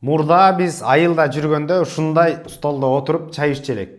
Мурда биз айылда жүргөндө ушундай столдо отуруп чай иччү элек.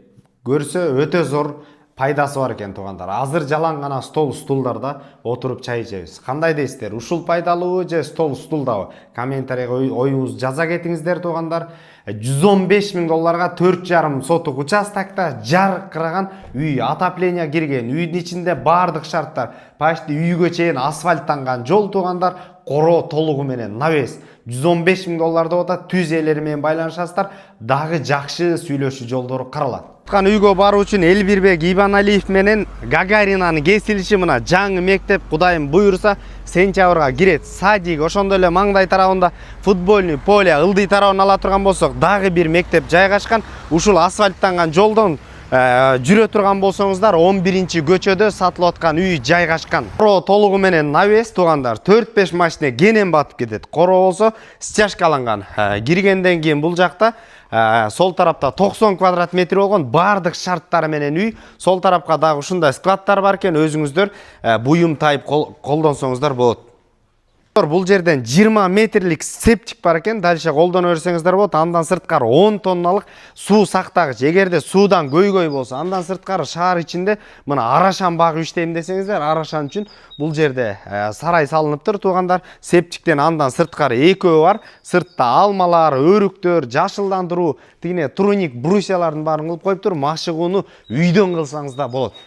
Көрсө өтө зор пайдасы бар экен туугандар. Азыр жалаң гана стулдарда отуруп чай ичебиз. Кандай дейсиздер? Ушул пайдалуубу же стулдабы? Комментарийге оюңузду жаза кетиңиздер туугандар. $115.000 4,5 сотук участокта жаркыраган үй, отопление кирген, үйдүн ичинде бардык шарттар, почти үйгө чейин асфальттанган жол туугандар, короо толугу менен навес. $115.000 деп атат, түз ээлери менен байланышасыздар, дагы жакшы сүйлөшүү жолдору каралат. Үйгө баруу үчүн Элбирбек Ибаналиев менен Гагаринанын кесилиши мына жаңы мектеп Кудайым буйруса сентябрга кирет. Садик, ошондой эле маңдай тарабында футбольный поле, ылдый тарабын ала турган болсок, дагы бир мектеп жайгашкан. Ушул асфальттанган жолдон жүрө турган болсоңуздар 11-көчөдө сатылып аткан үй жайгашкан. Короо толугу менен навес туугандар, 4-5 машина кенен батып кетет. Короо болсо стяжкаланган. Киргенден кийин бул жакта сол тарапта 90 квадрат метр болгон бардык шарттары менен үй. Сол тарапка дагы ушундай складтар бар экен, өзүңүздөр буюм тайып колдонсоңуздар болот. Бул жерден 20 метрлик септик бар экен, дальше колдоно берсеңиздер болот. Андан сырткары 10 тонналык суу сактагыч. Эгерде суудан көйгөй болсо, андан сырткары шаар ичинде мына арашан багып иштейм десеңиздер, арашан үчүн бул жерде сарай салыныптыр туугандар. Септиктен андан сырткары экөө бар. Сыртта алмалар, өрүктөр, жашылдандыруу, тигине туруник брусьялардын баарын кылып коюптур. Машыгууну үйдөн кылсаңыз да болот.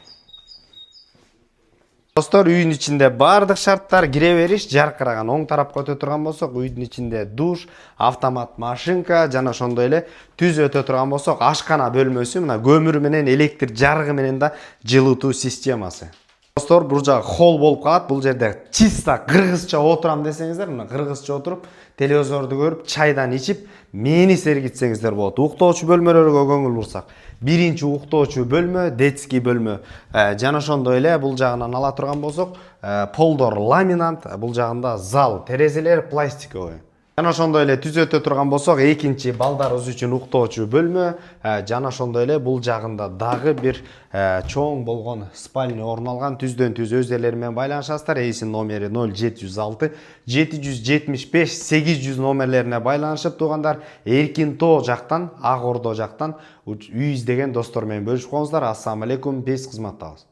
Достор, үйдүн ичинде бардык шарттар, кире бериш жаркыраган. Оң тарапка өтө турган болсок, үйдүн ичинде душ, автомат машинка жана ошондой эле түз өтө турган болсок, ашкана бөлмөсү, мына көмүр менен электр жарыгы менен да жылытуу системасы. Достор, бул жагы холл болуп калат. Бул жерде чисто кыргызча отурам десеңиздер, мына кыргызча отуруп, телевизорду көрүп, чайдан ичип, мени сергитсеңиздер болот. Уктоочу бөлмөлөргө көңүл бурсак, биринчи уктоочу бөлмө, детский бөлмө, жана ошондой эле бул жагынан ала турган болсок, полдор ламинат, бул жагында зал, терезелер пластиковый. Жана ошондой эле түз өтө турган болсок, экинчи балдарыбыз үчүн уктоочу бөлмө, жана ошондой эле бул жагында дагы бир чоң болгон спальня орун алган. Түздөн түз өздөрү менен байланышасыздар. Эйсин номери 0706 775 800 номерлерине байланышып туугандар, Эркин Тоо жактан, Ак Ордо жактан үй издеген достор менен бөлүшүп коңуздар. Ассаламу алейкум, бес кызматтабыз.